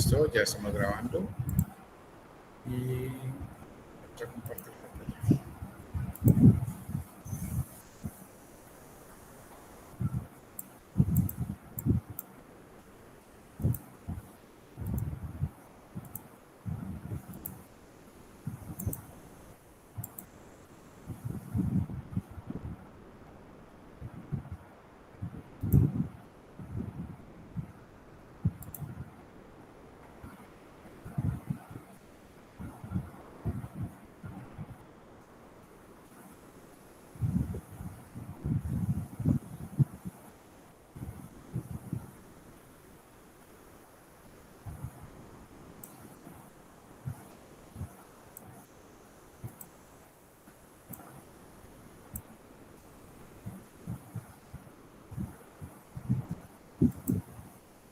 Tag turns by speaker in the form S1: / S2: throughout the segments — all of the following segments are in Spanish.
S1: Listo, ya estamos grabando. Y vamos a compartir pantalla.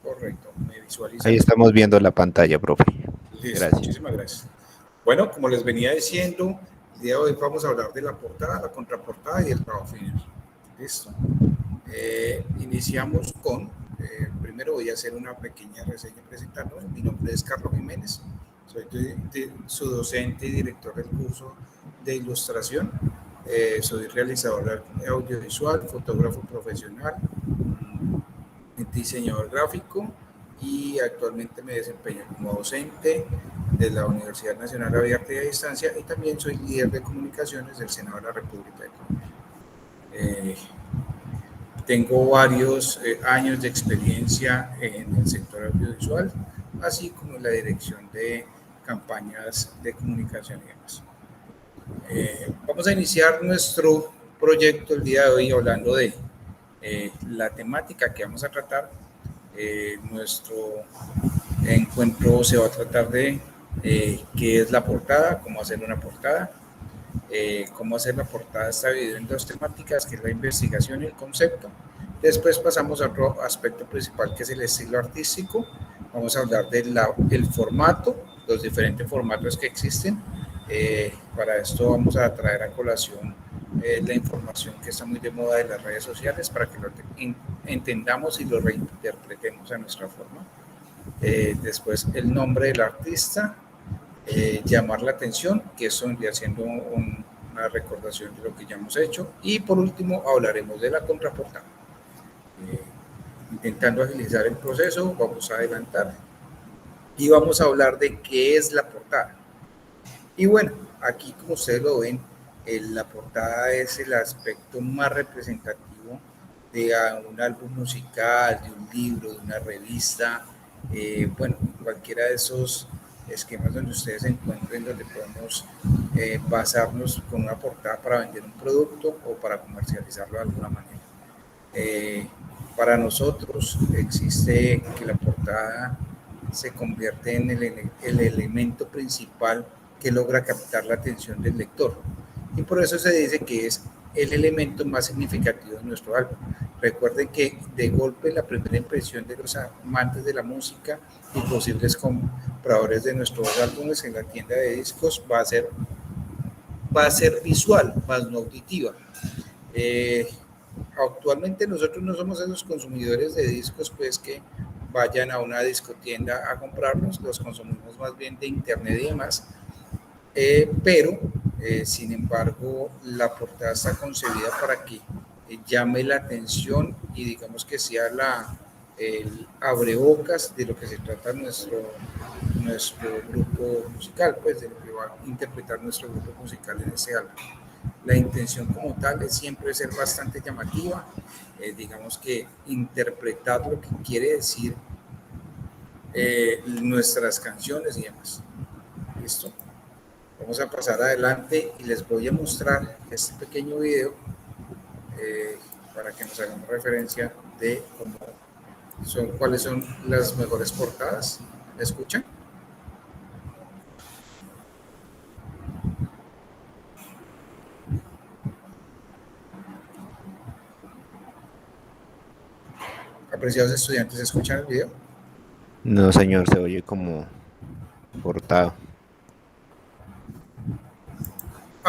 S1: Correcto, me visualizan.
S2: Ahí estamos viendo la pantalla, profe.
S1: Listo,
S2: Gracias.
S1: muchísimas gracias. Bueno, como les venía diciendo, el día de hoy vamos a hablar de la portada, la contraportada y el trabajo final. Listo. Iniciamos con, primero voy a hacer una pequeña reseña presentándome. Mi nombre es Carlos Jiménez, soy su docente y director del curso de ilustración. Soy realizador audiovisual, fotógrafo profesional, diseñador gráfico y actualmente me desempeño como docente de la Universidad Nacional Abierta y a Distancia y también soy líder de comunicaciones del Senado de la República de Colombia. Tengo varios años de experiencia en el sector audiovisual, así como en la dirección de campañas de comunicación y demás. Vamos a iniciar nuestro proyecto el día de hoy hablando de la temática que vamos a tratar. Nuestro encuentro se va a tratar de qué es la portada, cómo hacer una portada. Cómo hacer la portada está dividido en dos temáticas, que es la investigación y el concepto. Después pasamos a otro aspecto principal, que es el estilo artístico. Vamos a hablar del formato, los diferentes formatos que existen. Para esto vamos a traer a colación la información que está muy de moda de las redes sociales para que lo entendamos y lo reinterpretemos a nuestra forma. Después el nombre del artista, llamar la atención, que eso vendría siendo una recordación de lo que ya hemos hecho, y por último hablaremos de la contraportada. Intentando agilizar el proceso, vamos a adelantar y vamos a hablar de qué es la portada. Y bueno, aquí como ustedes lo ven, la portada es el aspecto más representativo de un álbum musical, de un libro, de una revista, bueno, cualquiera de esos esquemas donde ustedes se encuentren, donde podemos basarnos con una portada para vender un producto o para comercializarlo de alguna manera. Para nosotros existe que la portada se convierte en el elemento principal que logra captar la atención del lector, y por eso se dice que es el elemento más significativo de nuestro álbum. Recuerden que de golpe la primera impresión de los amantes de la música y posibles compradores de nuestros álbumes en la tienda de discos va a ser visual, más no auditiva. Actualmente nosotros no somos esos consumidores de discos pues que vayan a una discotienda a comprarlos, los consumimos más bien de internet y demás, pero sin embargo la portada está concebida para que llame la atención y digamos que sea el abrebocas de lo que se trata nuestro grupo musical, pues de lo que va a interpretar nuestro grupo musical en ese álbum. La intención como tal es siempre ser bastante llamativa, digamos que interpretar lo que quiere decir nuestras canciones y demás. ¿Listo? Vamos a pasar adelante y les voy a mostrar este pequeño video para que nos hagamos referencia de cuáles son las mejores portadas. ¿Me escuchan? Apreciados estudiantes, ¿escuchan el video?
S2: No, señor, se oye como cortado.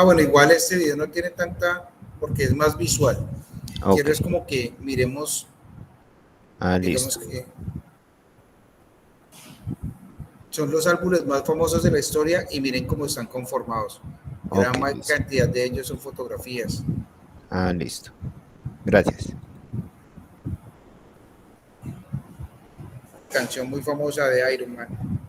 S1: Bueno, igual este video no tiene tanta, porque es más visual.
S2: Okay.
S1: Quiero es como que miremos, digamos
S2: listo.
S1: que Son los álbumes más famosos de la historia y miren cómo están conformados.
S2: Ok,
S1: Gran
S2: listo.
S1: cantidad de ellos son fotografías.
S2: Ah, listo. Gracias.
S1: Canción muy famosa de Iron Man.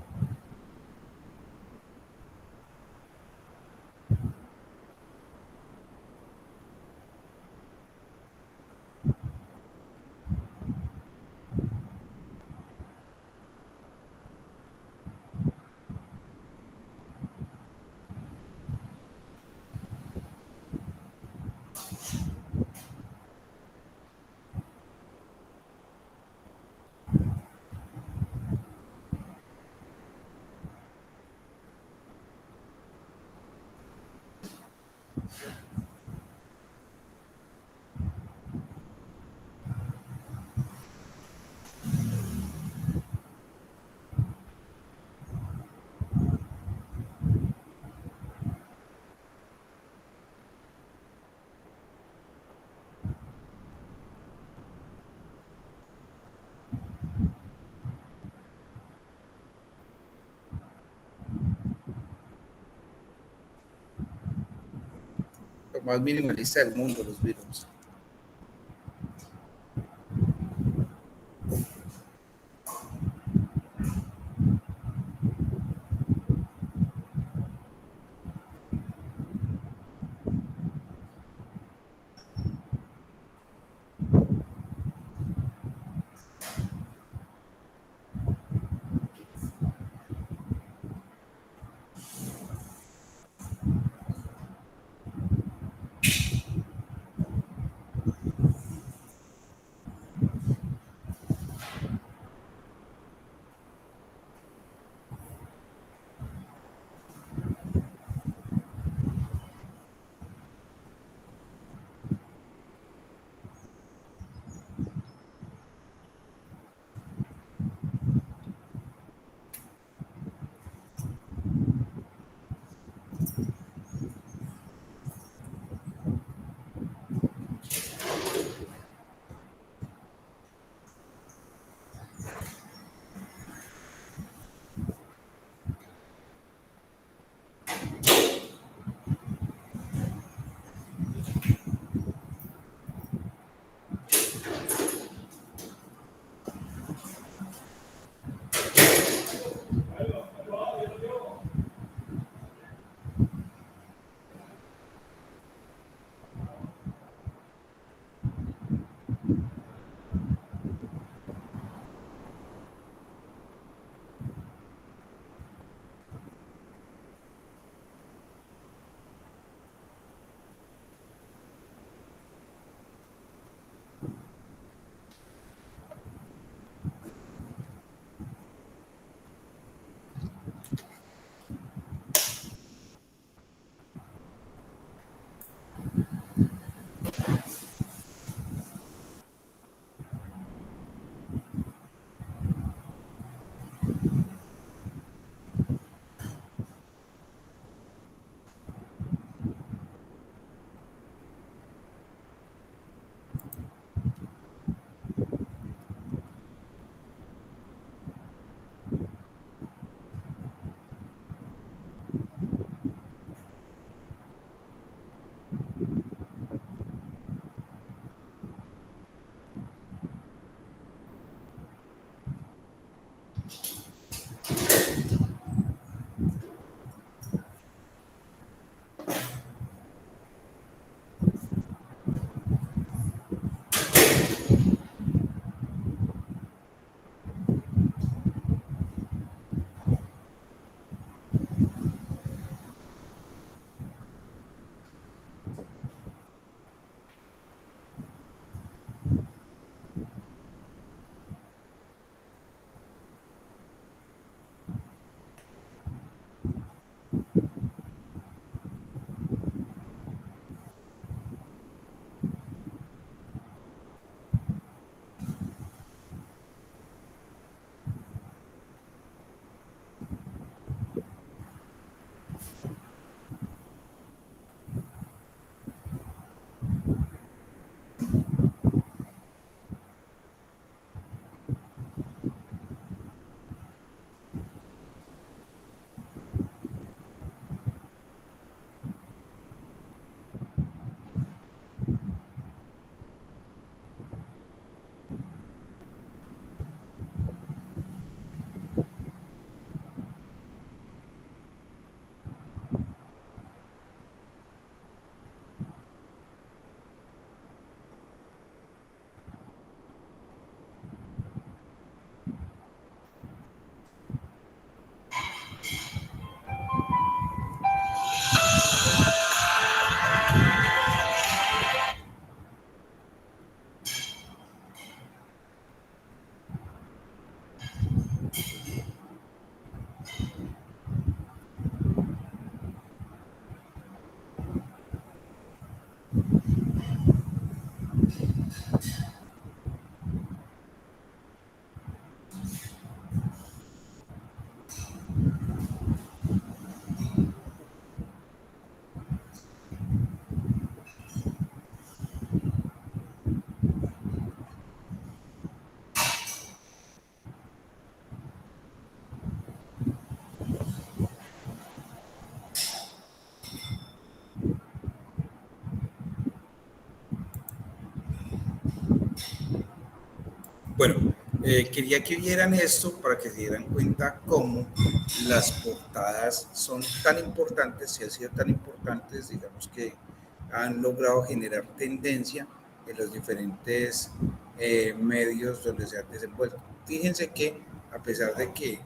S1: Lo más minimalista del mundo, los Beatles. Bueno, quería que vieran esto para que se dieran cuenta cómo las portadas son tan importantes y han sido tan importantes, digamos que han logrado generar tendencia en los diferentes medios donde se han desenvuelto. Fíjense que a pesar de que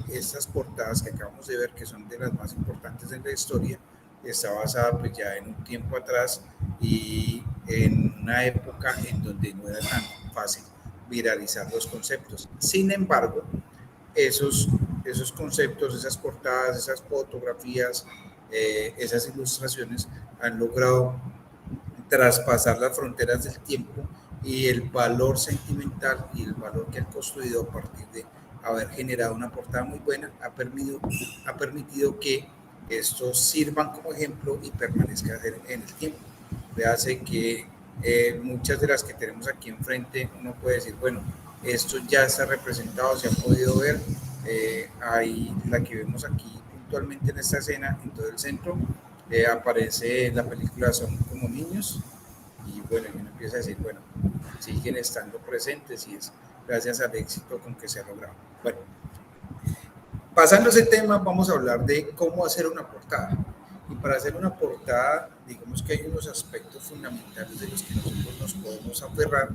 S1: estas portadas que acabamos de ver, que son de las más importantes en la historia, está basada pues ya en un tiempo atrás y en una época en donde no era tan fácil viralizar los conceptos. Sin embargo, esos conceptos, esas portadas, esas fotografías, esas ilustraciones han logrado traspasar las fronteras del tiempo y el valor sentimental y el valor que han construido a partir de haber generado una portada muy buena ha permitido que estos sirvan como ejemplo y permanezcan en el tiempo. Véase que muchas de las que tenemos aquí enfrente, uno puede decir, bueno, esto ya está representado, se ha podido ver, hay la que vemos aquí puntualmente en esta escena, en todo el centro, aparece en la película Son como niños, y bueno, uno empieza a decir, bueno, siguen estando presentes y es gracias al éxito con que se ha logrado. Bueno, pasando ese tema, vamos a hablar de cómo hacer una portada. Y para hacer una portada, digamos que hay unos aspectos fundamentales de los que nosotros nos podemos aferrar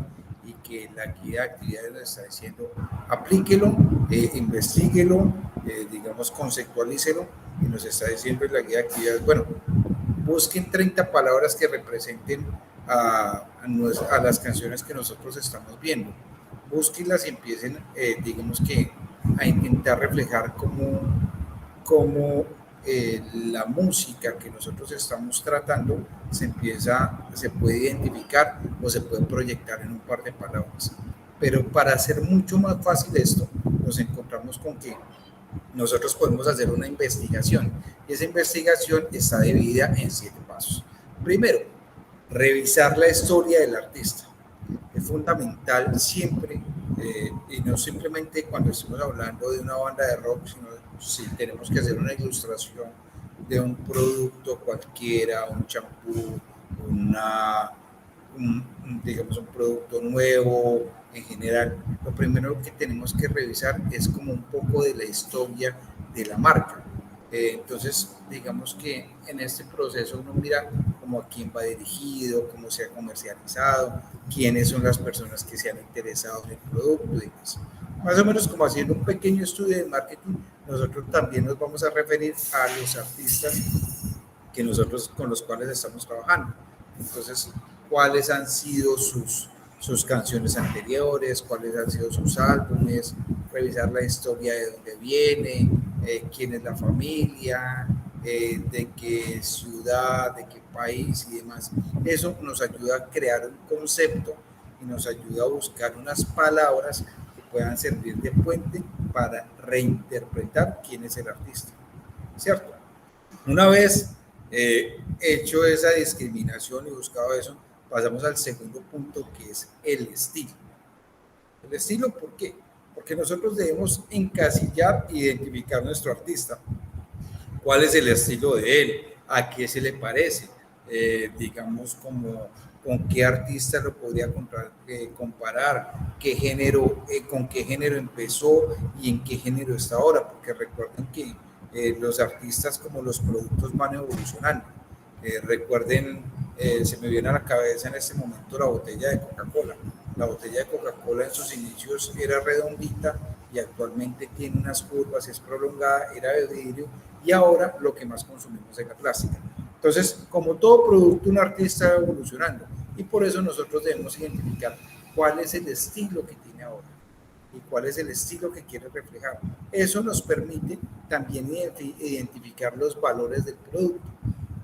S1: y que la guía de actividades nos está diciendo, aplíquelo, investíguelo, digamos, conceptualícelo, y nos está diciendo en la guía de actividades, bueno, busquen 30 palabras que representen a las canciones que nosotros estamos viendo. Búsquenlas y empiecen, digamos que, a intentar reflejar cómo la música que nosotros estamos tratando se puede identificar o se puede proyectar en un par de palabras. Pero para hacer mucho más fácil esto, nos encontramos con que nosotros podemos hacer una investigación y esa investigación está dividida en 7 pasos. Primero, revisar la historia del artista. Es fundamental siempre, y no simplemente cuando estamos hablando de una banda de rock, sino si tenemos que hacer una ilustración de un producto cualquiera, un champú, digamos un producto nuevo en general, lo primero que tenemos que revisar es como un poco de la historia de la marca. Entonces, digamos que en este proceso uno mira como a quién va dirigido, cómo se ha comercializado, quiénes son las personas que se han interesado en el producto y demás. Más o menos como haciendo un pequeño estudio de marketing, nosotros también nos vamos a referir a los artistas con los cuales estamos trabajando. Entonces, cuáles han sido sus canciones anteriores, cuáles han sido sus álbumes, revisar la historia de dónde viene, quién es la familia, de qué ciudad, de qué país y demás. Eso nos ayuda a crear un concepto y nos ayuda a buscar unas palabras que puedan servir de puente para reinterpretar quién es el artista, ¿cierto? Una vez hecho esa discriminación y buscado eso, pasamos al segundo punto, que es el estilo. El estilo, ¿por qué? Porque nosotros debemos encasillar e identificar nuestro artista. ¿Cuál es el estilo de él? ¿A qué se le parece? Digamos, como con qué artista lo podría comparar, qué género, con qué género empezó y en qué género está ahora, porque recuerden que los artistas como los productos van evolucionando. Recuerden, se me viene a la cabeza en este momento la botella de Coca-Cola. La botella de Coca-Cola en sus inicios era redondita y actualmente tiene unas curvas, es prolongada, era de vidrio y ahora lo que más consumimos es la plástica. Entonces, como todo producto, un artista va evolucionando y por eso nosotros debemos identificar cuál es el estilo que tiene ahora y cuál es el estilo que quiere reflejar. Eso nos permite también identificar los valores del producto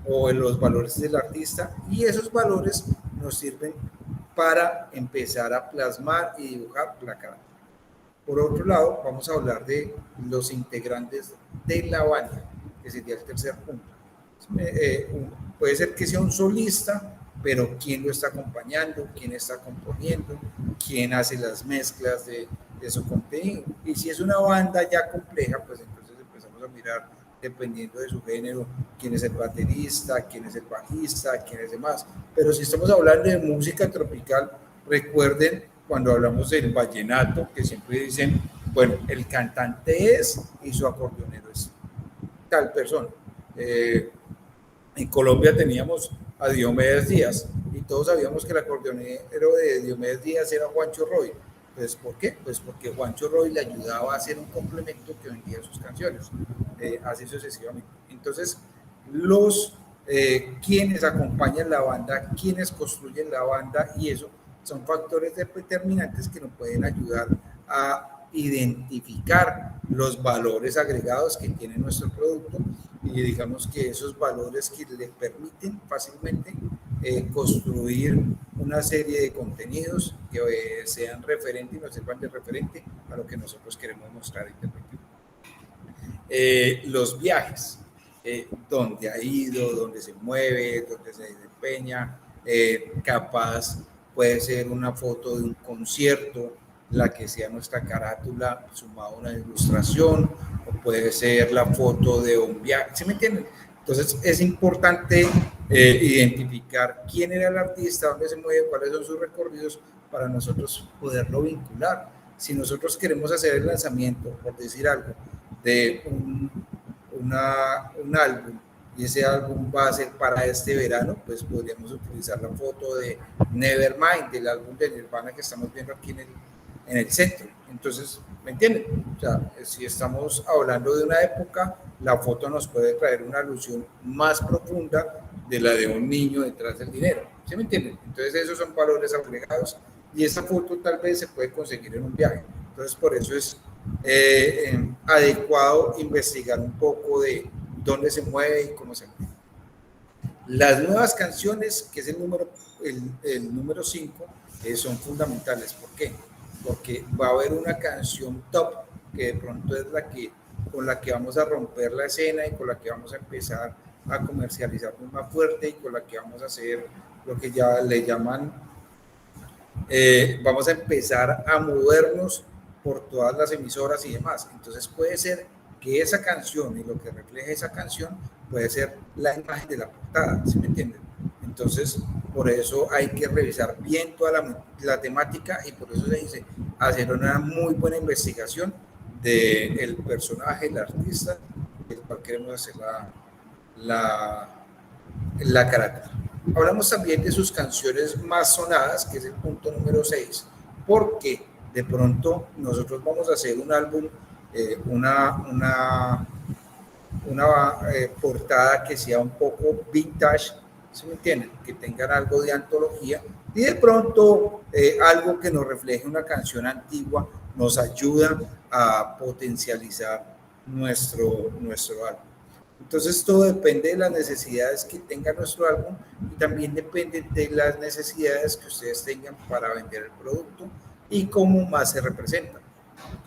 S1: o los valores del artista y esos valores nos sirven para empezar a plasmar y dibujar la cara. Por otro lado, vamos a hablar de los integrantes de la banda, que sería el tercer punto. Puede ser que sea un solista, pero quién lo está acompañando, quién está componiendo, quién hace las mezclas de su contenido. Y si es una banda ya compleja, pues entonces empezamos a mirar, dependiendo de su género, quién es el baterista, quién es el bajista, quién es demás. Pero si estamos hablando de música tropical, recuerden cuando hablamos del vallenato, que siempre dicen, bueno, el cantante es y su acordeonero es tal persona. En Colombia teníamos a Diomedes Díaz y todos sabíamos que el acordeonero de Diomedes Díaz era Juancho Roy. Pues, ¿por qué? Pues porque Juancho Roy le ayudaba a hacer un complemento que vendía sus canciones, así sucesivamente. Entonces, los quienes acompañan la banda, quienes construyen la banda, y eso son factores determinantes que nos pueden ayudar a identificar los valores agregados que tiene nuestro producto y digamos que esos valores que le permiten fácilmente construir una serie de contenidos que sean referentes y nos sirvan de referente a lo que nosotros queremos mostrar. Los viajes, donde ha ido, donde se mueve, donde se desempeña, capaz puede ser una foto de un concierto, la que sea nuestra carátula sumada a una ilustración, o puede ser la foto de un viaje, ¿sí me entienden? Entonces es importante identificar quién era el artista, dónde se mueve, cuáles son sus recorridos, para nosotros poderlo vincular. Si nosotros queremos hacer el lanzamiento, por decir algo, de un álbum, y ese álbum va a ser para este verano, pues podríamos utilizar la foto de Nevermind, del álbum de Nirvana que estamos viendo aquí en el centro. Entonces, ¿me entienden? O sea, si estamos hablando de una época, la foto nos puede traer una alusión más profunda de la de un niño detrás del dinero. ¿Sí me entienden? Entonces, esos son valores agregados y esa foto tal vez se puede conseguir en un viaje. Entonces, por eso es adecuado investigar un poco de dónde se mueve y cómo se mueve. Las nuevas canciones, que es el número 5, son fundamentales. ¿Por qué? Porque va a haber una canción top que de pronto es con la que vamos a romper la escena y con la que vamos a empezar a comercializar más fuerte y con la que vamos a hacer lo que ya le llaman, vamos a empezar a movernos por todas las emisoras y demás. Entonces puede ser que esa canción y lo que refleje esa canción puede ser la imagen de la portada, ¿sí me entienden? Entonces, por eso hay que revisar bien toda la temática y por eso se dice hacer una muy buena investigación del personaje, el artista, del cual queremos hacer la carátula. Hablamos también de sus canciones más sonadas, que es el punto número 6, porque de pronto nosotros vamos a hacer un álbum, una portada que sea un poco vintage, ¿sí me entienden? Que tengan algo de antología y de pronto algo que nos refleje una canción antigua nos ayuda a potencializar nuestro álbum. Entonces todo depende de las necesidades que tenga nuestro álbum y también depende de las necesidades que ustedes tengan para vender el producto y cómo más se representa.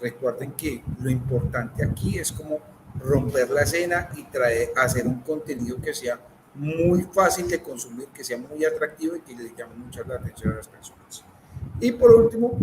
S1: Recuerden que lo importante aquí es como romper la escena y hacer un contenido que sea muy fácil de consumir, que sea muy atractivo y que le llame mucho la atención a las personas. Y por último,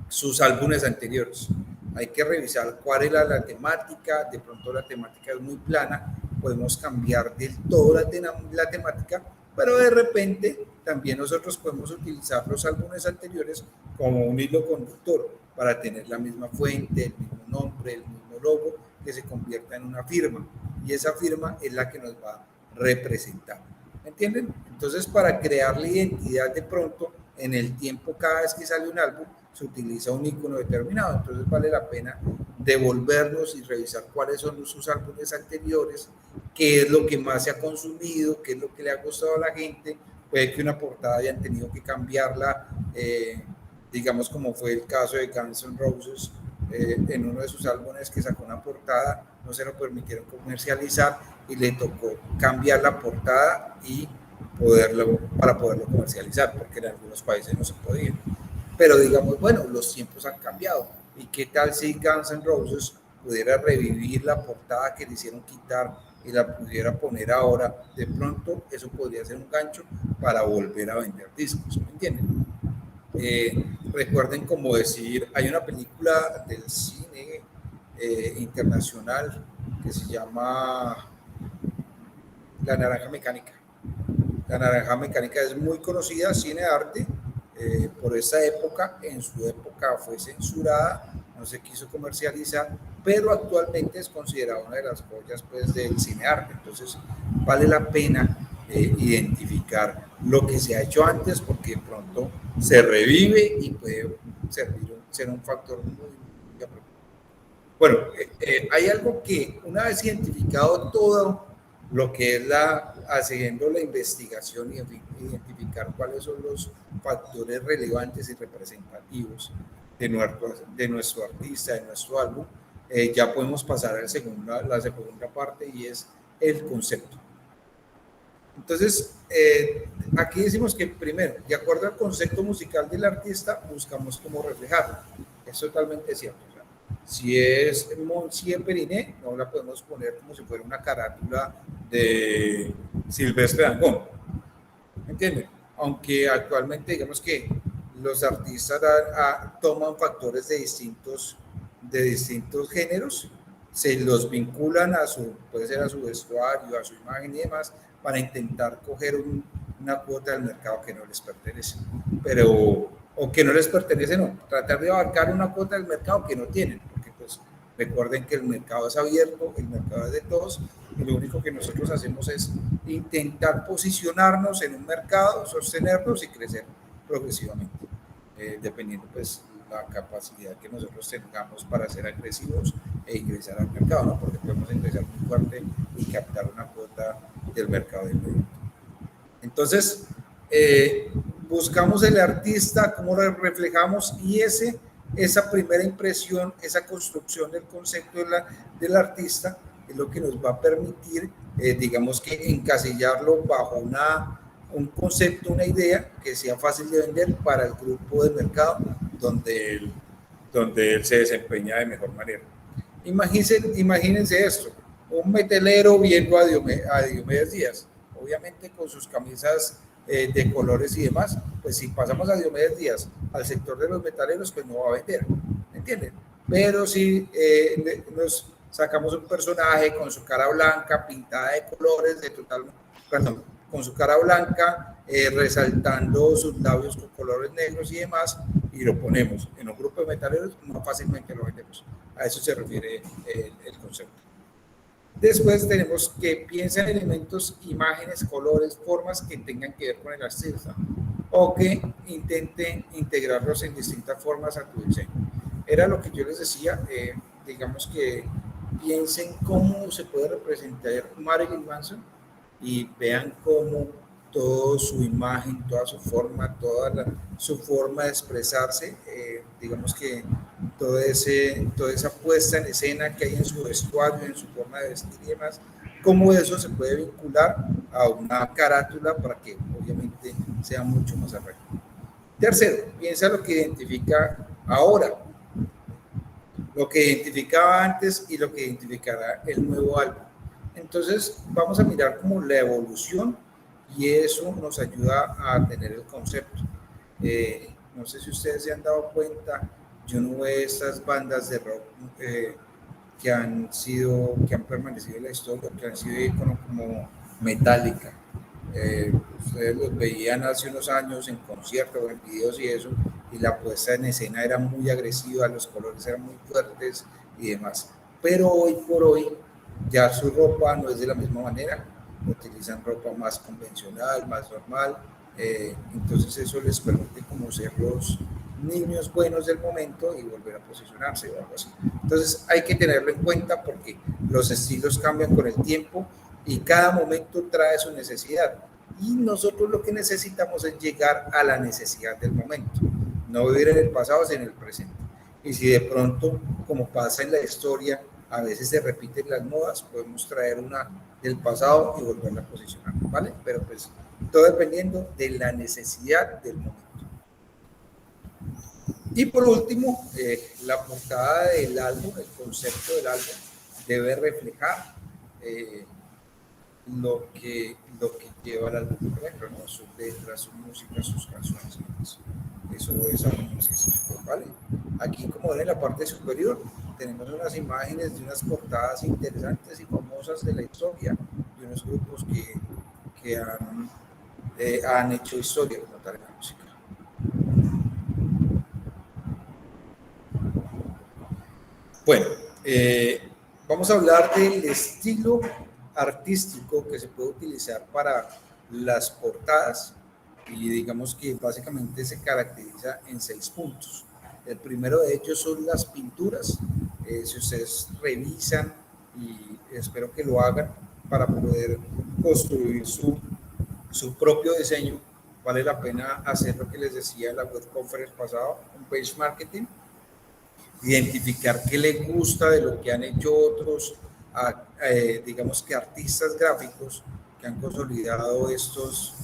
S1: sus álbumes anteriores. Hay que revisar cuál era la temática, de pronto la temática es muy plana, podemos cambiar del todo la temática, pero de repente también nosotros podemos utilizar los álbumes anteriores como un hilo conductor para tener la misma fuente, el mismo nombre, el mismo logo, que se convierta en una firma, y esa firma es la que nos va a representar. ¿Me entienden? Entonces, para crear la identidad de pronto, en el tiempo, cada vez que sale un álbum, se utiliza un icono determinado, entonces vale la pena devolvernos y revisar cuáles son sus álbumes anteriores, qué es lo que más se ha consumido, qué es lo que le ha gustado a la gente. Puede que una portada hayan tenido que cambiarla, digamos como fue el caso de Guns N' Roses, en uno de sus álbumes que sacó una portada, no se lo permitieron comercializar y le tocó cambiar la portada y para poderlo comercializar, porque en algunos países no se podía. Pero digamos, bueno, los tiempos han cambiado. ¿Y qué tal si Guns N' Roses pudiera revivir la portada que le hicieron quitar y la pudiera poner ahora? De pronto eso podría ser un gancho para volver a vender discos, ¿me entienden? Recuerden, como decir, hay una película del cine internacional que se llama La Naranja Mecánica. La Naranja Mecánica es muy conocida, cine de arte, por esta época. En su época fue censurada, no se quiso comercializar, pero actualmente es considerada una de las joyas pues, del cinearte. Entonces vale la pena identificar lo que se ha hecho antes, porque de pronto se revive y puede ser un factor muy apropiado. Bueno, hay algo que una vez identificado todo lo que es haciendo la investigación y identificar cuáles son los factores relevantes y representativos de nuestro artista, de nuestro álbum, ya podemos pasar a la segunda parte, y es el concepto. Entonces, aquí decimos que primero, de acuerdo al concepto musical del artista, buscamos cómo reflejarlo. Es totalmente cierto. O sea, si es Monsieur Periné, no la podemos poner como si fuera una carátula de Silvestre Dangond. ¿Entienden? Aunque actualmente digamos que los artistas toman factores de distintos géneros, se los vinculan puede ser a su vestuario, a su imagen y demás, para intentar coger una cuota del mercado que no les pertenece. O que no les pertenece, no, tratar de abarcar una cuota del mercado que no tienen, porque pues recuerden que el mercado es abierto, el mercado es de todos, y lo único que nosotros hacemos es intentar posicionarnos en un mercado, sostenernos y crecer progresivamente, dependiendo pues la capacidad que nosotros tengamos para ser agresivos e ingresar al mercado, ¿no? Porque podemos ingresar muy fuerte y captar una cuota del mercado de inmediato. Entonces, buscamos el artista, cómo lo reflejamos, y esa primera impresión, esa construcción del concepto del artista es lo que nos va a permitir, digamos que encasillarlo bajo un concepto, una idea que sea fácil de vender para el grupo de mercado donde él se desempeña de mejor manera. Imagínense esto, un metalero viendo a Diomedes Díaz, obviamente con sus camisas de colores y demás, pues si pasamos a Diomedes Díaz al sector de los metaleros, pues no va a vender, ¿entienden? Pero si nos sacamos un personaje con su cara blanca, pintada de colores, con su cara blanca, resaltando sus labios con colores negros y demás, y lo ponemos en un grupo de metaleros, más fácilmente lo vendemos. A eso se refiere el concepto. Después tenemos que piensa en elementos, imágenes, colores, formas que tengan que ver con el artista, o que intenten integrarlos en distintas formas a tu diseño. Era lo que yo les decía, digamos que piensen cómo se puede representar Marilyn Manson y vean cómo toda su imagen, toda su forma, su forma de expresarse, digamos que toda esa puesta en escena que hay en su vestuario, en su forma de vestir y demás, cómo eso se puede vincular a una carátula para que obviamente sea mucho más atractivo. Tercero, piensa lo que identifica ahora, lo que identificaba antes y lo que identificará el nuevo álbum. Entonces vamos a mirar como la evolución, y eso nos ayuda a tener el concepto. No sé si ustedes se han dado cuenta, yo no veo estas bandas de rock que han permanecido en la historia, que han sido íconos como Metallica. Ustedes los veían hace unos años en conciertos, en videos y eso, y la puesta en escena era muy agresiva, los colores eran muy fuertes y demás. Pero hoy por hoy ya su ropa no es de la misma manera, utilizan ropa más convencional, más normal, entonces eso les permite como ser los niños buenos del momento y volver a posicionarse o algo así. Entonces hay que tenerlo en cuenta porque los estilos cambian con el tiempo y cada momento trae su necesidad, y nosotros lo que necesitamos es llegar a la necesidad del momento, no vivir en el pasado sino en el presente. Y si de pronto, como pasa en la historia, a veces se repiten las modas, podemos traer una del pasado y volverla a posicionar, ¿vale? Pero pues todo dependiendo de la necesidad del momento. Y por último, la portada del álbum, el concepto del álbum debe reflejar lo que lleva el álbum, por ejemplo, ¿no? Sus letras, su música, sus canciones. Eso es algo muy sencillo, ¿vale? Aquí, como ven en la parte superior, tenemos unas imágenes de unas portadas interesantes y famosas de la historia, de unos grupos que han hecho historia como tal en la música. Bueno, vamos a hablar del estilo artístico que se puede utilizar para las portadas y digamos que básicamente se caracteriza en 6 puntos. El primero de ellos son las pinturas. Si ustedes revisan, y espero que lo hagan para poder construir su propio diseño, vale la pena hacer lo que les decía en la web conference pasado, un page marketing, identificar qué le gusta de lo que han hecho otros, digamos que artistas gráficos que han consolidado estos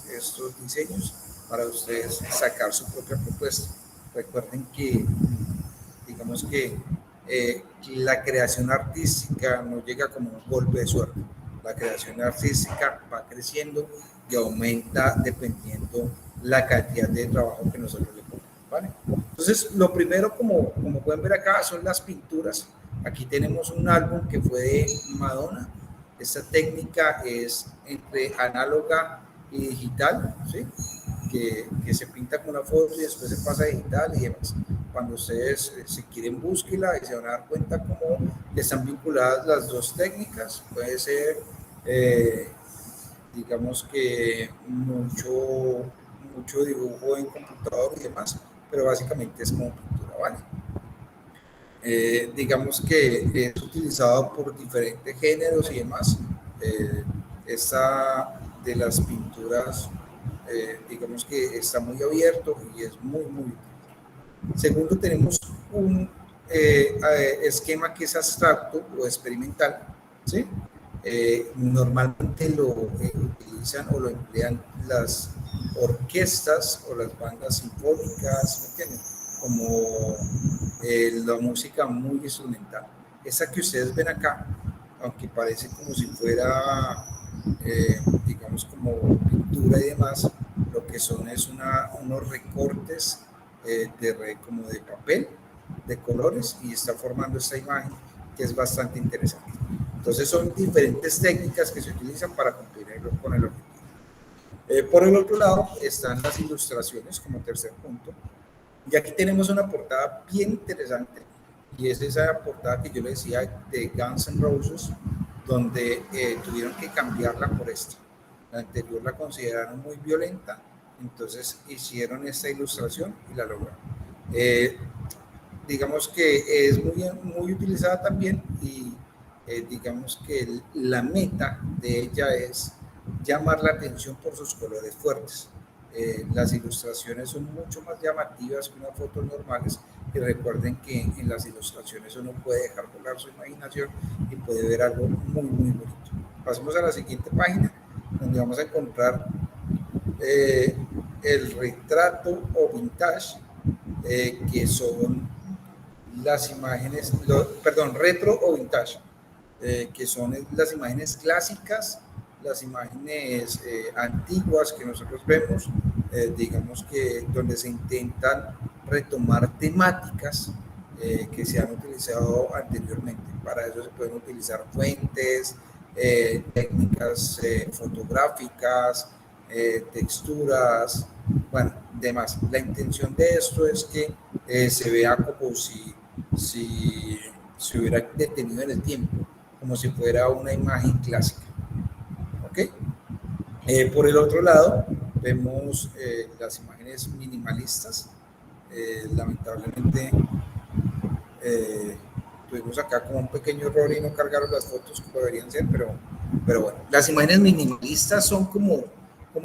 S1: diseños para ustedes sacar su propia propuesta. Recuerden que, digamos que la creación artística no llega como un golpe de suerte. La creación artística va creciendo y aumenta dependiendo la cantidad de trabajo que nosotros le ponemos, ¿vale? Entonces, lo primero, como pueden ver acá, son las pinturas. Aquí tenemos un álbum que fue de Madonna. Esta técnica es entre análoga y digital, ¿sí? Que se pinta con una foto y después se pasa a digital y demás. Cuando ustedes, si quieren, búsquela y se van a dar cuenta cómo están vinculadas las dos técnicas. Puede ser, digamos que mucho dibujo en computador y demás, pero básicamente es como pintura, ¿vale? Digamos que es utilizado por diferentes géneros y demás. Esta de las pinturas, digamos que está muy abierto y es muy útil. Segundo, tenemos un esquema que es abstracto o experimental, ¿sí? Normalmente lo utilizan o lo emplean las orquestas o las bandas sinfónicas, ¿me entienden? Como la música muy instrumental. Esa que ustedes ven acá, aunque parece como si fuera, digamos, como pintura y demás, lo que son es unos recortes como de papel, de colores, y está formando esta imagen que es bastante interesante. Entonces son diferentes técnicas que se utilizan para cumplir con el objetivo. Por el otro lado están las ilustraciones como tercer punto. Y aquí tenemos una portada bien interesante, y es esa portada que yo les decía de Guns N' Roses, donde tuvieron que cambiarla por esta. La anterior la consideraron muy violenta, entonces hicieron esta ilustración y la lograron. Digamos que es muy utilizada también, y digamos que la meta de ella es llamar la atención por sus colores fuertes. Las ilustraciones son mucho más llamativas que unas fotos normales, y recuerden que en las ilustraciones uno puede dejar volar su imaginación y puede ver algo muy bonito. Pasemos a la siguiente página, donde vamos a encontrar el retrato o vintage, que son las imágenes, retro o vintage, que son las imágenes clásicas, las imágenes antiguas que nosotros vemos, digamos que donde se intentan retomar temáticas que se han utilizado anteriormente. Para eso se pueden utilizar fuentes, técnicas fotográficas, texturas, bueno, demás. La intención de esto es que se vea como si se hubiera detenido en el tiempo, como si fuera una imagen clásica. ¿Ok? Por el otro lado, vemos las imágenes minimalistas. Lamentablemente, tuvimos acá como un pequeño error y no cargaron las fotos como deberían ser, pero bueno, las imágenes minimalistas son como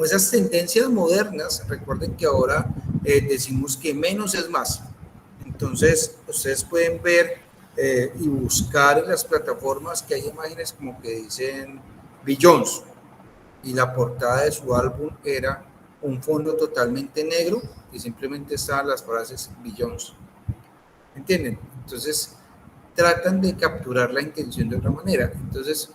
S1: esas tendencias modernas. Recuerden que ahora decimos que menos es más. Entonces, ustedes pueden ver y buscar en las plataformas que hay imágenes como que dicen Beyoncé, y la portada de su álbum era un fondo totalmente negro y simplemente estaban las frases Beyoncé. ¿Entienden? Entonces, tratan de capturar la intención de otra manera. Entonces,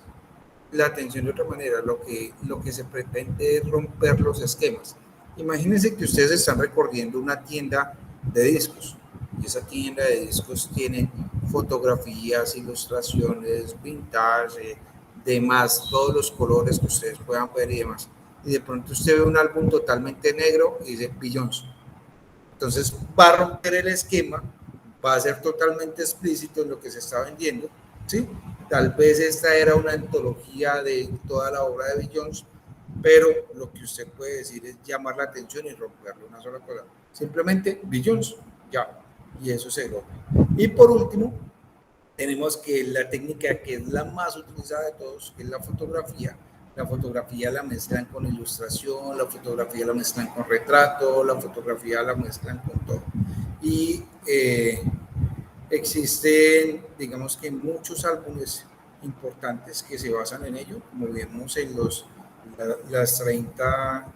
S1: la atención de otra manera, lo que se pretende es romper los esquemas. Imagínense que ustedes están recorriendo una tienda de discos, y esa tienda de discos tiene fotografías, ilustraciones, vintage, demás, todos los colores que ustedes puedan ver y demás. Y de pronto usted ve un álbum totalmente negro y dice Beyoncé. Entonces va a romper el esquema va a ser totalmente explícito en lo que se está vendiendo, ¿sí? Tal vez esta era una antología de toda la obra de Bill Jones, pero lo que usted puede decir es llamar la atención y romperle una sola cosa. Simplemente Bill Jones, ya, y eso se logra. Y por último, tenemos que la técnica que es la más utilizada de todos, que es la fotografía. La fotografía la mezclan con ilustración, la fotografía la mezclan con retrato, la fotografía la mezclan con todo. Y existen, digamos que muchos álbumes importantes que se basan en ello, como vemos en las 30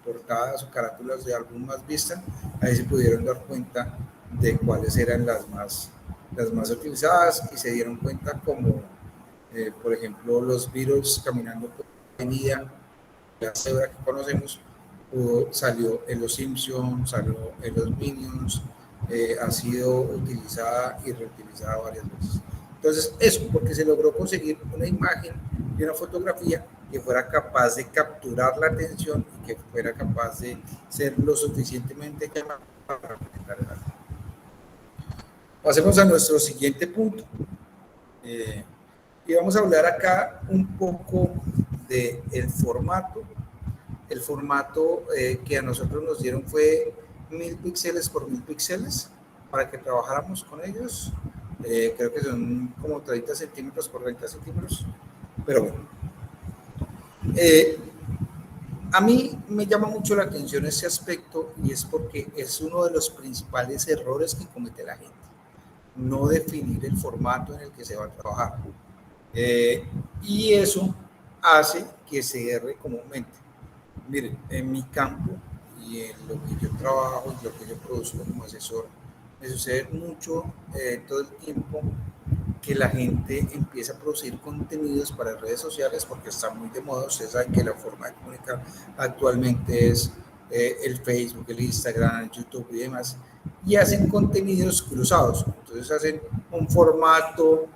S1: portadas o carátulas de álbum más vistas. Ahí se pudieron dar cuenta de cuáles eran las más utilizadas y se dieron cuenta como, por ejemplo, los Beatles caminando por la avenida, la cebra que conocemos, salió en Los Simpsons, salió en Los Minions, ha sido utilizada y reutilizada varias veces. Entonces, eso, porque se logró conseguir una imagen y una fotografía que fuera capaz de capturar la atención y que fuera capaz de ser lo suficientemente llamada para representar el arte. Pasemos a nuestro siguiente punto. Y vamos a hablar acá un poco del formato. El formato que a nosotros nos dieron fue 1000 píxeles por 1000 píxeles para que trabajáramos con ellos. Creo que son como 30 centímetros por 30 centímetros. Pero bueno. A mí me llama mucho la atención ese aspecto y es porque es uno de los principales errores que comete la gente. No definir el formato en el que se va a trabajar. Y eso hace que se erre comúnmente. Miren, en mi campo y en lo que yo trabajo y lo que yo produzco como asesor, me sucede mucho todo el tiempo que la gente empieza a producir contenidos para redes sociales porque está muy de moda. Ustedes saben que la forma de comunicar actualmente es el Facebook, el Instagram, el YouTube y demás, y hacen contenidos cruzados. Entonces hacen un formato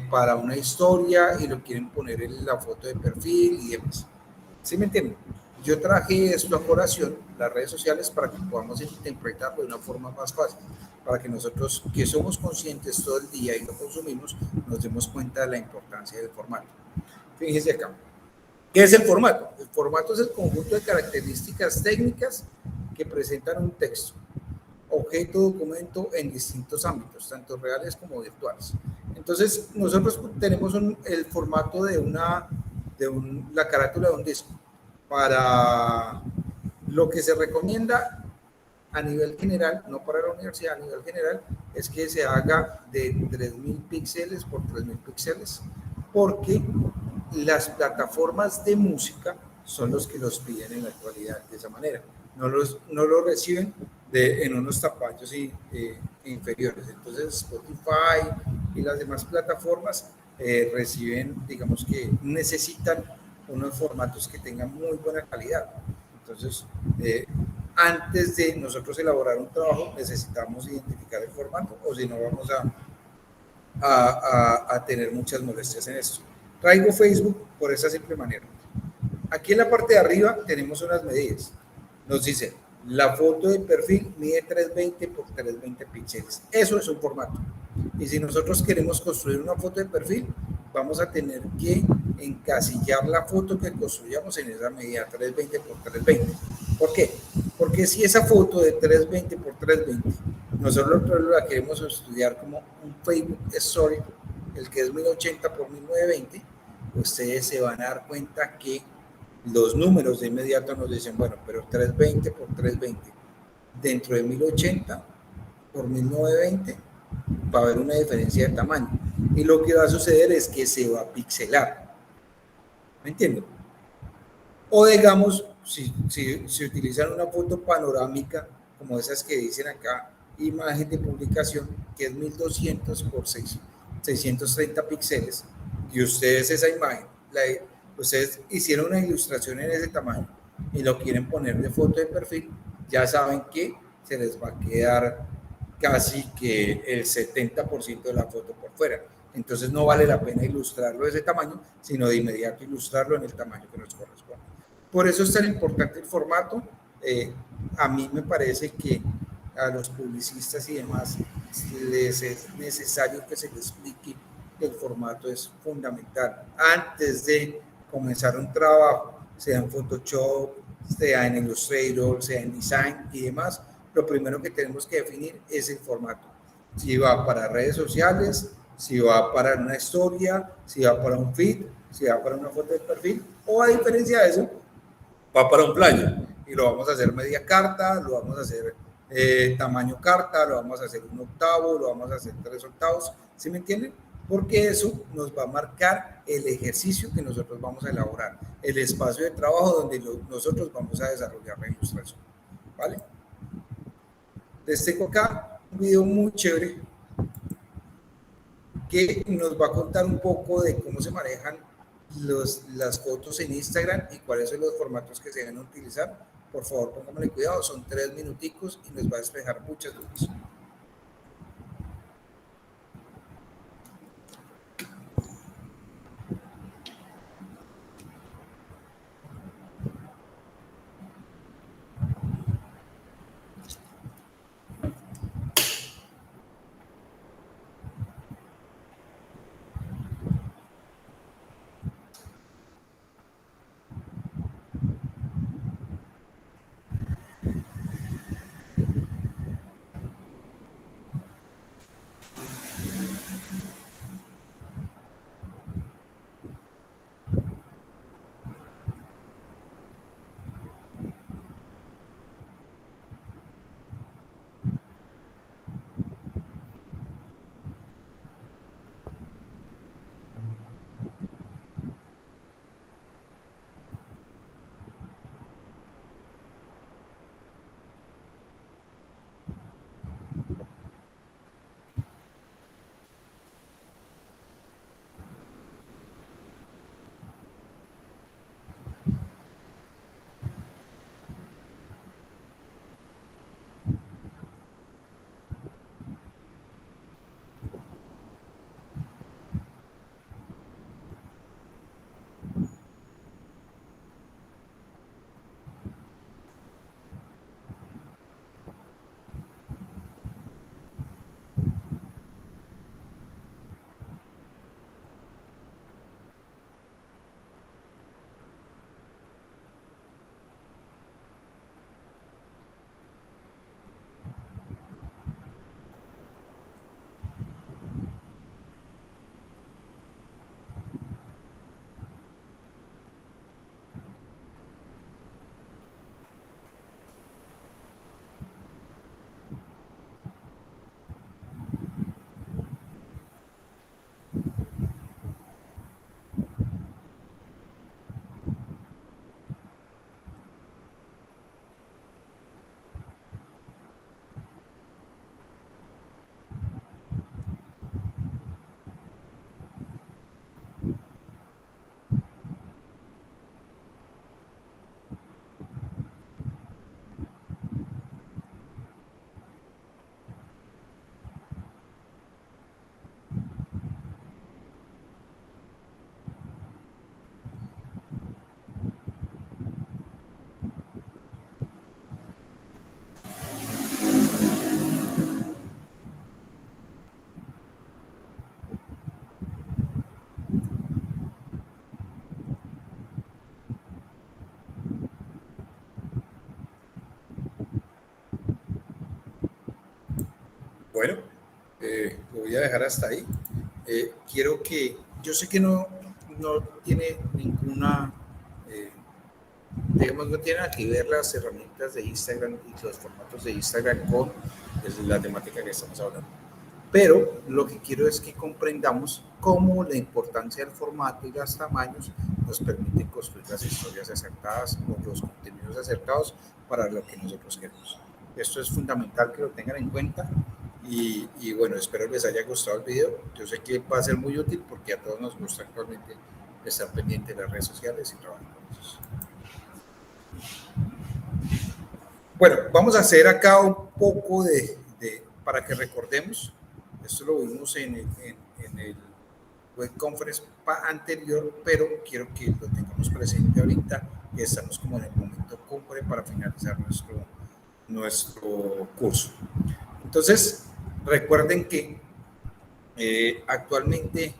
S1: para una historia y lo quieren poner en la foto de perfil y demás. ¿Sí me entienden? Yo traje esto a colación, las redes sociales, para que podamos interpretarlo de una forma más fácil, para que nosotros, que somos conscientes todo el día y lo consumimos, nos demos cuenta de la importancia del formato. Fíjense acá. ¿Qué es el formato? El formato es el conjunto de características técnicas que presentan un texto, objeto, documento en distintos ámbitos, tanto reales como virtuales. Entonces, nosotros tenemos el formato de la carátula de un disco. Para lo que se recomienda a nivel general, no para la universidad, a nivel general, es que se haga de 3000 píxeles por 3000 píxeles, porque las plataformas de música son los que los piden en la actualidad de esa manera. No lo reciben en unos tamaños inferiores. Entonces Spotify y las demás plataformas reciben, digamos que necesitan unos formatos que tengan muy buena calidad. Entonces, antes de nosotros elaborar un trabajo, necesitamos identificar el formato, o si no vamos a tener muchas molestias en esto. Traigo Facebook por esa simple manera. Aquí en la parte de arriba tenemos unas medidas. Nos dice, la foto de perfil mide 320 por 320 píxeles. Eso es un formato. Y si nosotros queremos construir una foto de perfil, vamos a tener que encasillar la foto que construyamos en esa medida 320 por 320. ¿Por qué? Porque si esa foto de 320 por 320 nosotros la queremos estudiar como un Facebook Story, el que es 1080 por 1920, ustedes se van a dar cuenta que los números de inmediato nos dicen, bueno, pero 320 por 320 dentro de 1080 por 1920 va a haber una diferencia de tamaño, y lo que va a suceder es que se va a pixelar. ¿Me entienden? O digamos, si utilizan una foto panorámica como esas que dicen acá, imagen de publicación, que es 1200 por 630 píxeles, y ustedes esa imagen, ustedes hicieron una ilustración en ese tamaño y lo quieren poner de foto de perfil, ya saben que se les va a quedar casi que el 70% de la foto por fuera. Entonces no vale la pena ilustrarlo de ese tamaño, sino de inmediato ilustrarlo en el tamaño que nos corresponde. Por eso es tan importante el formato. A mí me parece que a los publicistas y demás les es necesario que se les explique que el formato es fundamental. Antes de comenzar un trabajo, sea en Photoshop, sea en Illustrator, sea en Design y demás, lo primero que tenemos que definir es el formato. Si va para redes sociales, si va para una historia, si va para un feed, si va para una foto de perfil, o a diferencia de eso, va para un playo. Y lo vamos a hacer media carta, lo vamos a hacer tamaño carta, lo vamos a hacer 1/8, lo vamos a hacer 3/8, ¿sí me entienden? Porque eso nos va a marcar el ejercicio que nosotros vamos a elaborar, el espacio de trabajo donde nosotros vamos a desarrollar la ilustración, ¿vale? Les tengo acá un video muy chévere que nos va a contar un poco de cómo se manejan las fotos en Instagram y cuáles son los formatos que se deben utilizar. Por favor, pónganle cuidado, son 3 minuticos y nos va a despejar muchas dudas. Bueno, lo voy a dejar hasta ahí. Quiero que, yo sé que no tiene ninguna, digamos, no tiene nada que ver las herramientas de Instagram y los formatos de Instagram con la temática que estamos hablando. Pero lo que quiero es que comprendamos cómo la importancia del formato y los tamaños nos permiten construir las historias acertadas o los contenidos acertados para lo que nosotros queremos. Esto es fundamental que lo tengan en cuenta y bueno, espero les haya gustado el video. Yo sé que va a ser muy útil porque a todos nos gusta actualmente estar pendiente de las redes sociales y trabajar con ellos. Bueno, vamos a hacer acá un poco para que recordemos. Esto lo vimos en el web conference anterior, pero quiero que lo tengamos presente ahorita, que estamos como en el momento cumbre para finalizar nuestro curso. Entonces, recuerden que actualmente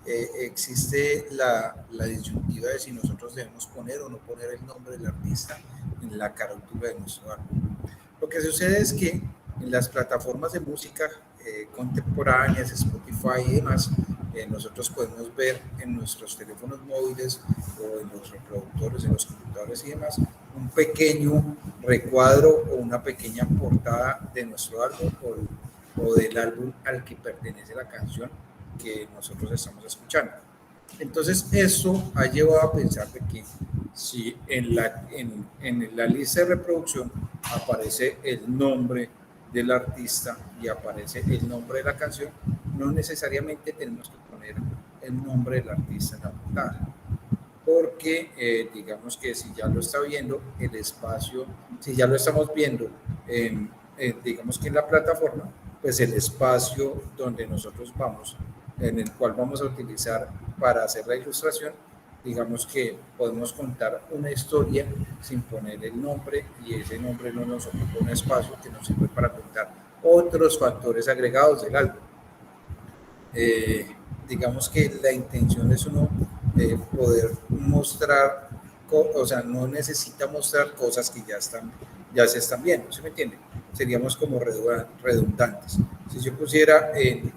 S1: existe la disyuntiva de si nosotros debemos poner o no poner el nombre del artista en la carátula de nuestro álbum. Lo que sucede es que en las plataformas de música contemporáneas, Spotify y demás, nosotros podemos ver en nuestros teléfonos móviles o en los reproductores, en los computadores y demás, un pequeño recuadro o una pequeña portada de nuestro álbum o del álbum al que pertenece la canción que nosotros estamos escuchando. Entonces, eso ha llevado a pensar de que si en la lista de reproducción aparece el nombre del artista y aparece el nombre de la canción, no necesariamente tenemos que poner el nombre del artista en la portada, porque digamos que si ya lo está viendo el espacio, si ya lo estamos viendo digamos que en la plataforma, pues el espacio donde nosotros vamos, en el cual vamos a utilizar para hacer la ilustración, digamos que podemos contar una historia sin poner el nombre, y ese nombre no nos ocupa un espacio que nos sirve para contar otros factores agregados del álbum. Digamos que la intención es uno poder mostrar, o sea, no necesita mostrar cosas que ya se están viendo, ¿sí me entienden? Seríamos como redundantes. Si yo pusiera en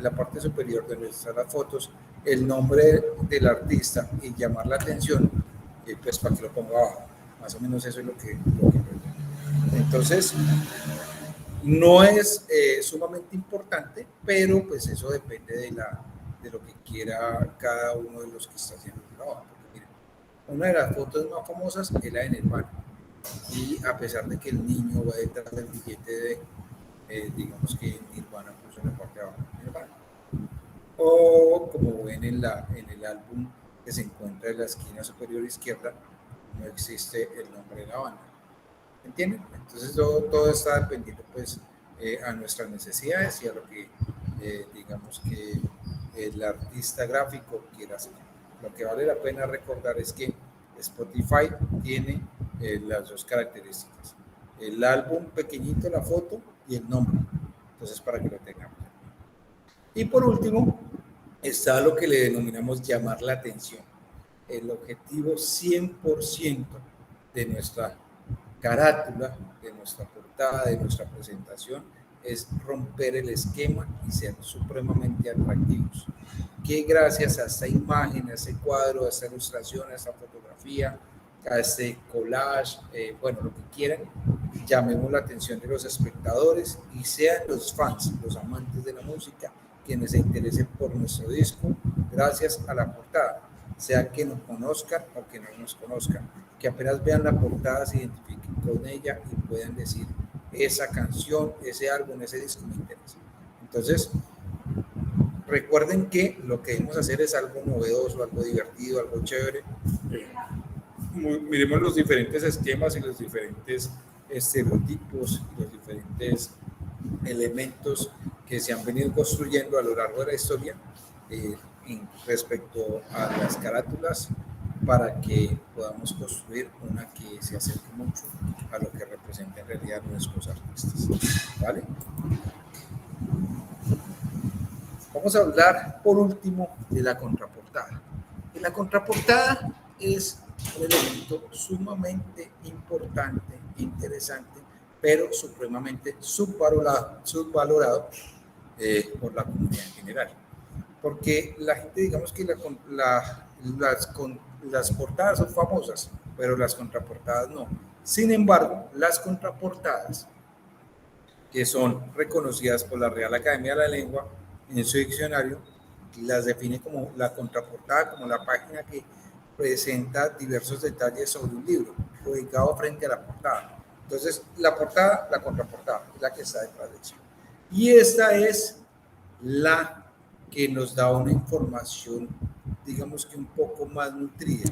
S1: la parte superior donde están las fotos el nombre del artista y llamar la atención, pues para que lo ponga abajo. Más o menos eso es lo que entonces, no es sumamente importante, pero pues eso depende de lo que quiera cada uno de los que está haciendo el trabajo. Porque, miren, una de las fotos más famosas es la de Nirvana. Y a pesar de que el niño va detrás del billete digamos que Nirvana puso en la parte de abajo Nirvana. O como ven en el álbum que se encuentra en la esquina superior izquierda, no existe el nombre de la banda. ¿Entienden? Entonces todo está dependiendo pues a nuestras necesidades y a lo que digamos que el artista gráfico quiera hacer. Lo que vale la pena recordar es que Spotify tiene las dos características: el álbum pequeñito, la foto y el nombre. Entonces, para que lo tengamos. Y por último, está lo que le denominamos llamar la atención. El objetivo 100% de nuestra carátula, de nuestra portada, de nuestra presentación, es romper el esquema y ser supremamente atractivos. Que gracias a esta imagen, a este cuadro, a esta ilustración, a esta fotografía, a este collage, bueno, lo que quieran, llamemos la atención de los espectadores y sean los fans, los amantes de la música, quienes se interesen por nuestro disco gracias a la portada, sea que nos conozcan o que no nos conozcan, que apenas vean la portada se identifiquen con ella y puedan decir: esa canción, ese álbum, ese disco me interesa. Entonces, recuerden que lo que debemos hacer es algo novedoso, algo divertido, algo chévere. Miremos los diferentes esquemas y los diferentes estereotipos y los diferentes elementos que se han venido construyendo a lo largo de la historia respecto a las carátulas, para que podamos construir una que se acerque mucho a lo que representa en realidad nuestros artistas. ¿Vale? Vamos a hablar por último de la contraportada. Y la contraportada es un elemento sumamente importante, interesante, pero supremamente subvalorado por la comunidad en general. Porque la gente, digamos que las portadas son famosas, pero las contraportadas no. Sin embargo, las contraportadas, que son reconocidas por la Real Academia de la Lengua en su diccionario, las define como la contraportada, como la página que presenta diversos detalles sobre un libro, ubicado frente a la portada. Entonces, la portada, la contraportada, es la que está detrás de eso. Y esta es la que nos da una información, digamos que un poco más nutrida.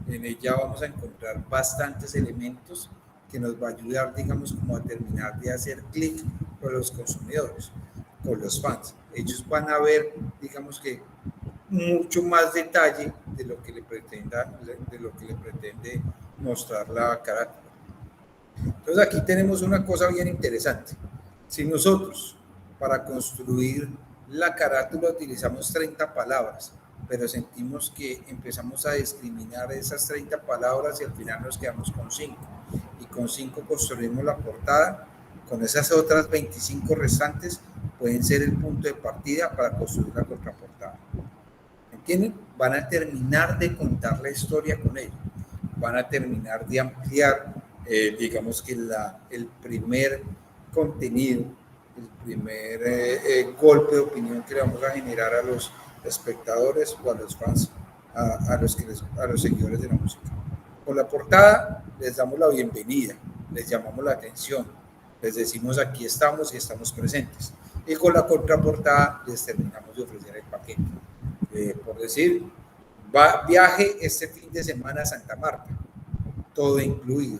S1: En ella vamos a encontrar bastantes elementos que nos va a ayudar, digamos, como a terminar de hacer clic con los consumidores, con los fans. Ellos van a ver, digamos que, mucho más detalle de lo que le pretende mostrar la carátula. Entonces aquí tenemos una cosa bien interesante. Si nosotros para construir la carátula utilizamos 30 palabras, pero sentimos que empezamos a discriminar esas 30 palabras y al final nos quedamos con 5. Y con 5 construimos la portada, con esas otras 25 restantes pueden ser el punto de partida para construir la contraportada. ¿Entienden? Van a terminar de contar la historia con ello. Van a terminar de ampliar, digamos que el primer contenido, el primer golpe de opinión que le vamos a generar a los espectadores o a los fans, a los seguidores de la música. Con la portada les damos la bienvenida, les llamamos la atención, les decimos aquí estamos y estamos presentes. Y con la contraportada les terminamos de ofrecer el paquete. Por decir, viaje este fin de semana a Santa Marta, todo incluido.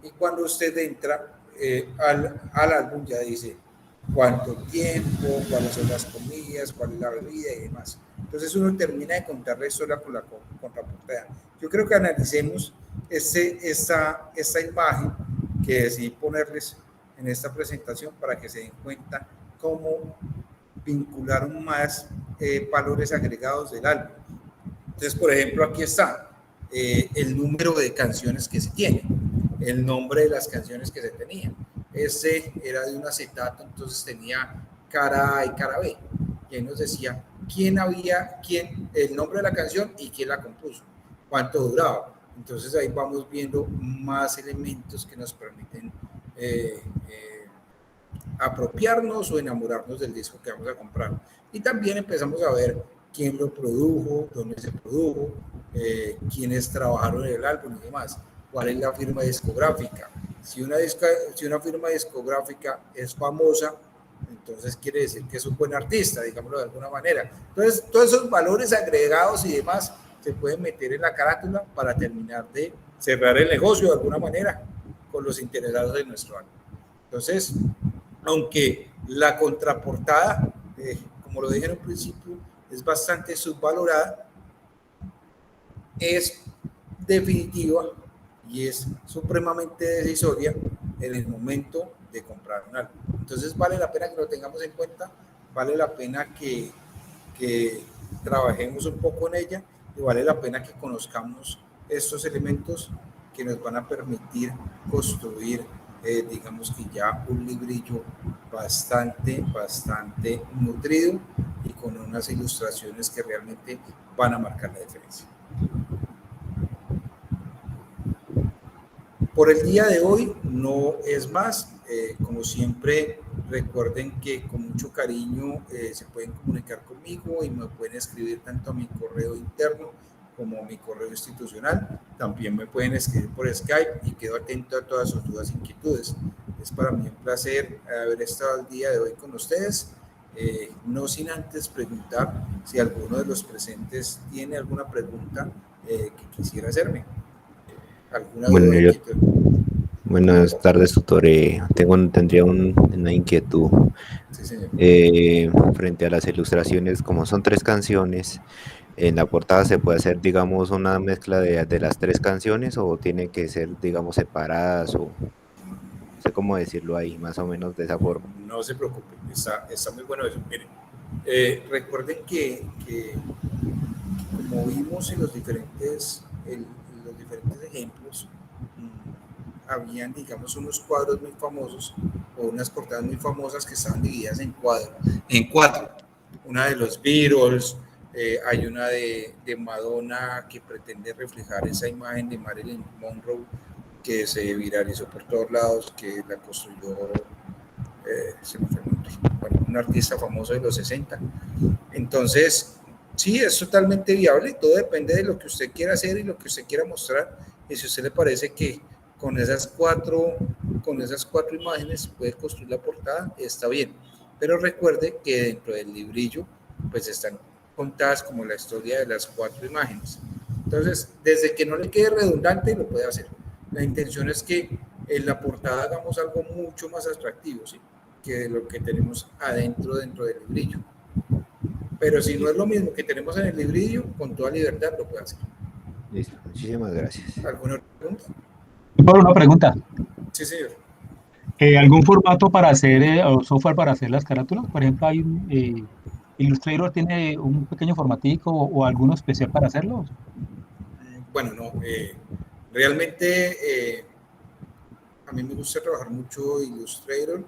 S1: Y cuando usted entra al álbum ya dice cuánto tiempo, cuáles son las comidas, cuál es la bebida y demás. Entonces uno termina de contar la historia con la contraportada. Yo creo que analicemos esta imagen que decidí ponerles en esta presentación para que se den cuenta cómo vincularon más valores agregados del álbum. Entonces, por ejemplo, aquí está el número de canciones que se tiene, el nombre de las canciones que se tenían. Este era de un acetato, entonces tenía cara A y cara B. Y ahí nos decía el nombre de la canción y quién la compuso, cuánto duraba. Entonces ahí vamos viendo más elementos que nos permiten apropiarnos o enamorarnos del disco que vamos a comprar. Y también empezamos a ver quién lo produjo, dónde se produjo, quiénes trabajaron en el álbum y demás, cuál es la firma discográfica. Si una firma discográfica es famosa, entonces quiere decir que es un buen artista, digámoslo de alguna manera. Entonces, todos esos valores agregados y demás se pueden meter en la carátula para terminar de cerrar el negocio de alguna manera con los interesados en nuestro álbum. Entonces, aunque la contraportada, como lo dije en un principio, es bastante subvalorada, es definitiva y es supremamente decisoria en el momento de comprar un álbum. Entonces vale la pena que lo tengamos en cuenta, vale la pena que trabajemos un poco en ella y vale la pena que conozcamos estos elementos que nos van a permitir construir digamos que ya un librillo bastante nutrido y con unas ilustraciones que realmente van a marcar la diferencia. Por el día de hoy no es más. Como siempre, recuerden que con mucho cariño se pueden comunicar conmigo y me pueden escribir tanto a mi correo interno como a mi correo institucional. También me pueden escribir por Skype y quedo atento a todas sus dudas e inquietudes. Es para mí un placer haber estado el día de hoy con ustedes. No sin antes preguntar si alguno de los presentes tiene alguna pregunta que quisiera hacerme. ¿Alguna duda?
S2: Buenas tardes, tutor. Tendría una inquietud.
S1: Sí, señor.
S2: Frente a las ilustraciones, como son 3 canciones, ¿en la portada se puede hacer, digamos, una mezcla de las 3 canciones o tiene que ser, digamos, separadas o no sé cómo decirlo ahí, más o menos de esa forma?
S1: No se preocupen, está muy bueno eso. Miren, recuerden que como vimos en los diferentes ejemplos, habían, digamos, unos cuadros muy famosos o unas portadas muy famosas que estaban divididas en cuatro. Una de los Beatles, hay una de Madonna que pretende reflejar esa imagen de Marilyn Monroe que se viralizó por todos lados, que la construyó un artista famoso de los 60. Entonces, sí, es totalmente viable, todo depende de lo que usted quiera hacer y lo que usted quiera mostrar. Y si a usted le parece que con esas cuatro imágenes puede construir la portada, está bien. Pero recuerde que dentro del librillo pues están contadas como la historia de las 4 imágenes. Entonces, desde que no le quede redundante, lo puede hacer. La intención es que en la portada hagamos algo mucho más atractivo, ¿sí?, que de lo que tenemos dentro del librillo. Pero si no es lo mismo que tenemos en el librillo, con toda libertad lo puede hacer.
S2: Listo, muchísimas gracias.
S1: ¿Alguna pregunta?
S3: Por una pregunta.
S1: Sí, señor.
S3: ¿Algún formato para hacer, o software para hacer las carátulas? Por ejemplo, hay Illustrator tiene un pequeño formatico o alguno especial para hacerlo.
S1: Bueno, no, realmente a mí me gusta trabajar mucho Illustrator,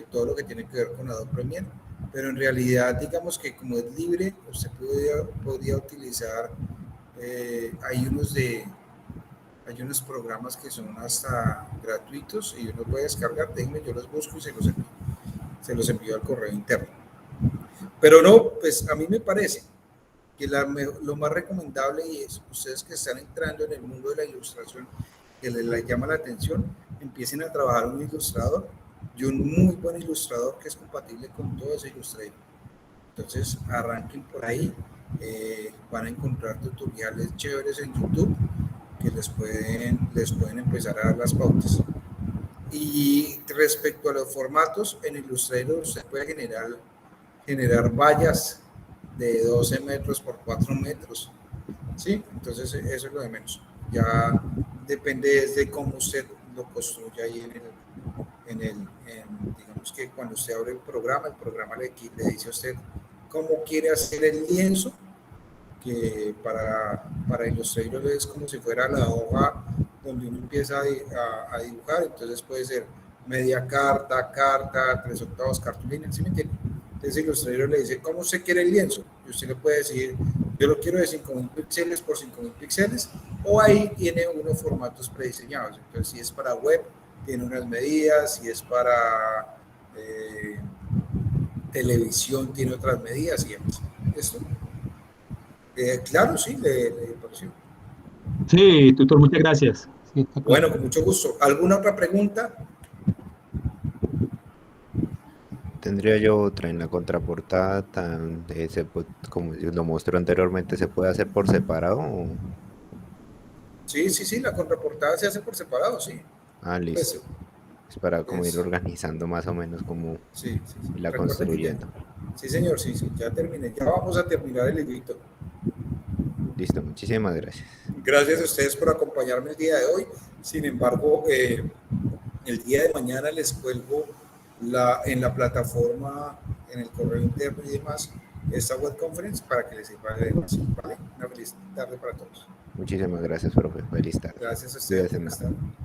S1: todo lo que tiene que ver con Adobe Premiere, pero en realidad digamos que como es libre, usted podría utilizar, hay unos programas que son hasta gratuitos y uno puede descargar, déjenme, yo los busco y se los envío al correo interno. Pero no, pues a mí me parece que lo más recomendable es ustedes que están entrando en el mundo de la ilustración, que les llama la atención, empiecen a trabajar un ilustrador y un muy buen ilustrador que es compatible con todo ese Illustrator. Entonces arranquen por ahí, van a encontrar tutoriales chéveres en YouTube que les pueden empezar a dar las pautas. Y respecto a los formatos, en Illustrator usted puede generar vallas de 12 metros por 4 metros, ¿sí? Entonces eso es lo de menos. Ya depende de cómo usted lo construya ahí digamos que cuando usted abre el programa le dice a usted cómo quiere hacer el lienzo, que para Illustrator es como si fuera la hoja donde uno empieza a dibujar, entonces puede ser media carta, 3/8 cartulina, ¿sí me entiende? Entonces Illustrator le dice, ¿cómo usted quiere el lienzo? Y usted le puede decir, yo lo quiero de 5.000 píxeles por 5.000 píxeles, o ahí tiene unos formatos prediseñados. Entonces, si es para web, tiene unas medidas, si es para televisión, tiene otras medidas y demás. ¿Esto? Claro, sí, le pareció.
S3: Sí, tutor, muchas gracias. Sí,
S1: Bueno, con mucho gusto. ¿Alguna otra pregunta?
S2: Tendría yo otra en la contraportada, como lo mostró anteriormente, ¿se puede hacer por separado?
S1: Sí, la contraportada se hace por separado, sí.
S2: Ah, listo.
S1: Pues,
S2: Es para como ir organizando más o menos como
S1: sí.
S2: la
S1: Recuerden que
S2: construyendo.
S1: sí, señor, sí, ya terminé. Ya vamos a terminar el librito.
S2: Listo, muchísimas gracias.
S1: Gracias a ustedes por acompañarme el día de hoy. Sin embargo, el día de mañana les cuelgo en la plataforma, en el correo interno y demás, esta web conference para que les sirva de demás. ¿Vale? Una feliz tarde para todos.
S2: Muchísimas gracias, profe. Feliz tarde.
S1: Gracias a ustedes.
S2: Cuídense
S1: Buenas
S2: mucho.
S1: tardes.